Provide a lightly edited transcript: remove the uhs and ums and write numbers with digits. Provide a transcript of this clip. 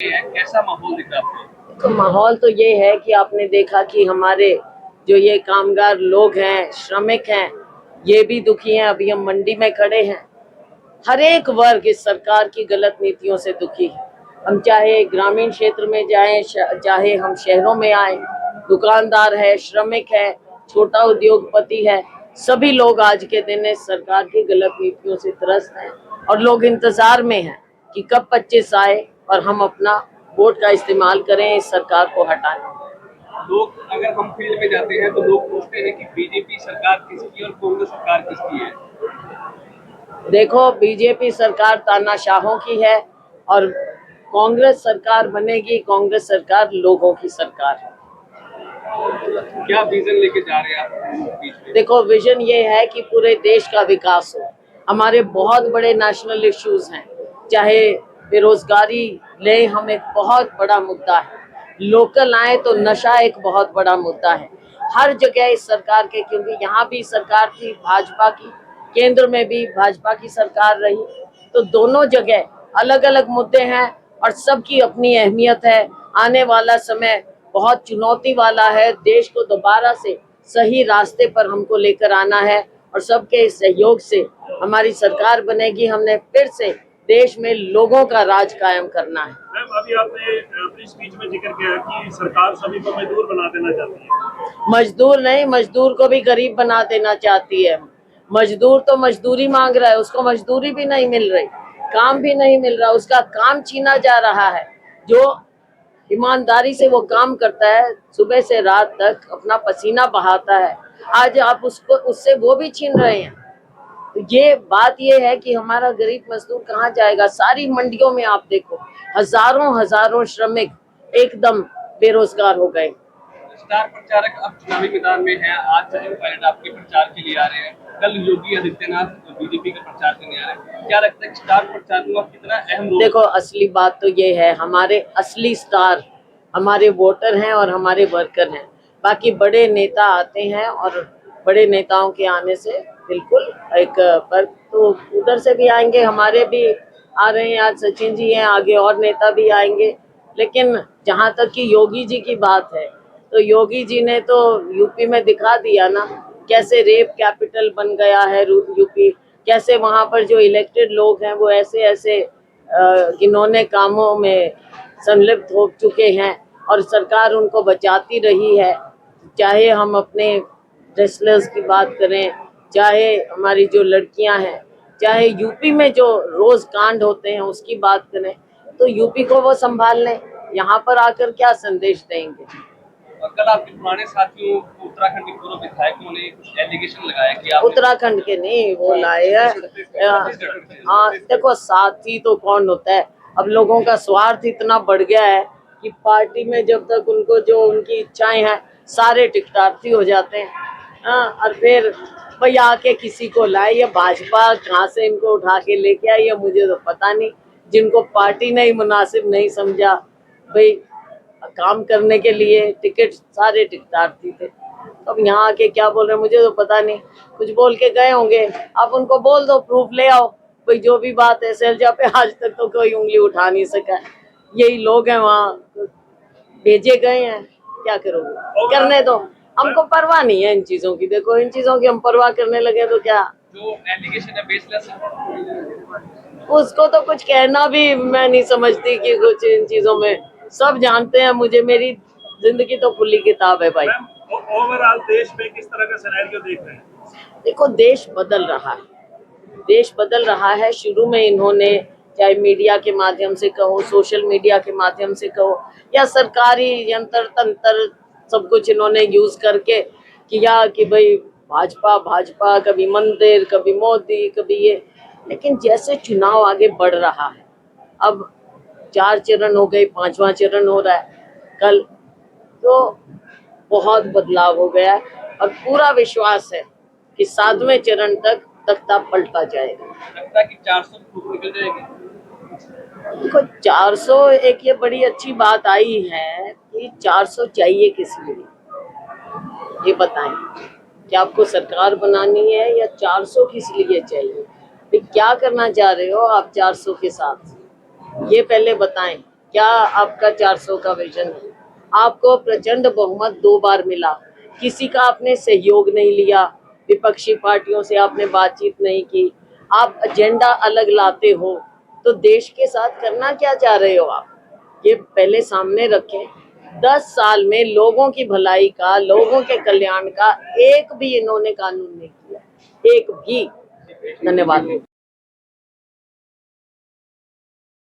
कैसा माहौल दिख रहा है आपको? तो माहौल तो ये है कि आपने देखा कि हमारे जो ये कामगार लोग हैं, श्रमिक हैं, ये भी दुखी हैं। अभी हम मंडी में खड़े हैं। हर एक वर्ग इस सरकार की गलत नीतियों से दुखी है। हम चाहे ग्रामीण क्षेत्र में जाएं, चाहे हम शहरों में आए, दुकानदार है, श्रमिक है, छोटा उद्योगपति है, सभी लोग आज के दिन इस सरकार की गलत नीतियों से त्रस्त हैं और लोग इंतजार में हैं कि कब 25 आए और हम अपना वोट का इस्तेमाल करें इस सरकार को हटाने। लोग अगर हम फील्ड में जाते हैं तो लोग पूछते हैं कि बीजेपी सरकार किसकी और कांग्रेस सरकार किसकी है। देखो, बीजेपी सरकार तानाशाहों की है और कांग्रेस सरकार बनेगी, कांग्रेस सरकार लोगों की सरकार है। क्या विजन लेके जा रहे हैं आप बीच में? देखो, विजन ये है कि पूरे देश का विकास हो। हमारे बहुत बड़े नेशनल इश्यूज हैं, चाहे बेरोजगारी ले, हम एक बहुत बड़ा मुद्दा है। लोकल आए तो नशा एक बहुत बड़ा मुद्दा है। हर जगह इस सरकार के, क्योंकि यहाँ भी सरकार थी भाजपा की, केंद्र में भी भाजपा की सरकार रही, तो दोनों जगह अलग अलग मुद्दे हैं और सबकी अपनी अहमियत है। आने वाला समय बहुत चुनौती वाला है। देश को दोबारा से सही रास्ते पर हमको लेकर आना है और सबके सहयोग से हमारी सरकार बनेगी। हमने फिर से देश में लोगों का राज कायम करना है। मैम, अभी आपने अपनी स्पीच में जिक्र किया कि सरकार सभी को मजदूर बना देना चाहती है। मजदूर नहीं, मजदूर को भी गरीब बना देना चाहती है। मजदूर तो मजदूरी मांग रहा है, उसको मजदूरी भी नहीं मिल रही, काम भी नहीं मिल रहा, उसका काम छीना जा रहा है। जो ईमानदारी से वो काम करता है, सुबह से रात तक अपना पसीना बहाता है, आज आप उसको उससे वो भी छीन रहे हैं। तो ये बात ये है कि हमारा गरीब मजदूर कहाँ जाएगा। सारी मंडियों में आप देखो, हजारों हजारों श्रमिक एकदम बेरोजगार हो गए। स्टार प्रचारक अब चुनावी मैदान में हैं। आज सचिन पायलट आपके प्रचार के लिए आ रहे हैं, कल योगी आदित्यनाथ बीजेपी का प्रचार करने आ रहे हैं। क्या लगता है कि स्टार प्रचारकों का कितना अहम रोल? देखो, असली बात तो ये है, हमारे असली स्टार हमारे वोटर हैं और हमारे वर्कर हैं। बाकी बड़े नेता आते हैं और बड़े नेताओं के आने से बिल्कुल एक पर तो उधर से भी आएंगे, हमारे भी आ रहे हैं। आज सचिन जी हैं, आगे और नेता भी आएंगे। लेकिन जहाँ तक कि योगी जी की बात है, तो योगी जी ने तो यूपी में दिखा दिया ना, कैसे रेप कैपिटल बन गया है यूपी, कैसे वहाँ पर जो इलेक्टेड लोग हैं वो ऐसे ऐसे घिनौने कामों में संलिप्त हो चुके हैं और सरकार उनको बचाती रही है। चाहे हम अपने रेसलर्स की बात करें, चाहे हमारी जो लड़कियां हैं, चाहे यूपी में जो रोज कांड होते हैं उसकी बात करें, तो यूपी को वो संभाल लें, यहाँ पर आकर क्या संदेश देंगे। और कल आपके पुराने साथियों उत्तराखंड के पूर्व विधायकों ने कुछ एलिगेशन लगाया कि आप उत्तराखंड के नहीं, वो लाए हैं। हाँ, देखो, साथी तो कौन होता है। अब लोगों का स्वार्थ इतना बढ़ गया है कि पार्टी में जब तक उनको जो उनकी इच्छाएं हैं सारे टिकटार्थी हो जाते हैं। हाँ, और फिर भाई आके किसी को लाए, या भाजपा कहाँ से इनको उठा के लेके आई है मुझे तो पता नहीं। जिनको पार्टी ने ही मुनासिब नहीं समझा भाई काम करने के लिए, टिकट सारे टिकटार्थी थे। अब यहाँ आके क्या बोल रहे हैं मुझे तो पता नहीं, कुछ बोल के गए होंगे। आप उनको बोल दो, प्रूफ ले आओ भाई, जो भी बात है। सैलजा पे आज तक तो कोई उंगली उठा नहीं सका। यही लोग हैं वहाँ, भेजे गए हैं, क्या करोगे, करने दो। हमको परवाह नहीं है इन चीजों की। देखो, इन चीजों की हम परवाह करने लगे तो क्या, जो एलिगेशन है बेसलेस है। उसको तो कुछ कहना भी मैं नहीं समझती कि कुछ इन चीजों में सब जानते हैं मुझे। मेरी जिंदगी तो खुली किताब है भाई। ओवरऑल देश में किस तरह का सिनेरियो देख रहे हैं? देखो, देश बदल रहा है, देश बदल रहा है। शुरू में इन्होंने चाहे मीडिया के माध्यम से कहो, सोशल मीडिया के माध्यम से कहो, या सरकारी यंत्र तंत्र, सब कुछ इन्होंने यूज करके किया कि भाई भाजपा भाजपा, कभी मंदिर, कभी मोदी, कभी ये। लेकिन जैसे चुनाव आगे बढ़ रहा है, अब 4 चरण हो गए, 5वां चरण हो रहा है कल, तो बहुत बदलाव हो गया है और पूरा विश्वास है कि 7वें चरण तक तख्ता पलटा जाएगा। लगता है कि 400 फुट निकल जाएगी। देखो, 400 एक ये बड़ी अच्छी बात आई है कि 400 चाहिए किस लिए, ये बताएं। क्या आपको सरकार बनानी है या 400 किस लिए चाहिए? क्या करना चाह रहे हो आप 400 के साथ, ये पहले बताएं। क्या आपका 400 का विजन है? आपको प्रचंड बहुमत 2 बार मिला, किसी का आपने सहयोग नहीं लिया, विपक्षी पार्टियों से आपने बातचीत नहीं की, आप एजेंडा अलग लाते हो, तो देश के साथ करना क्या चाह रहे हो आप? ये पहले सामने रखें। 10 साल में लोगों की भलाई का, लोगों के कल्याण का एक भी इन्होंने कानून नहीं किया, एक भी। धन्यवाद।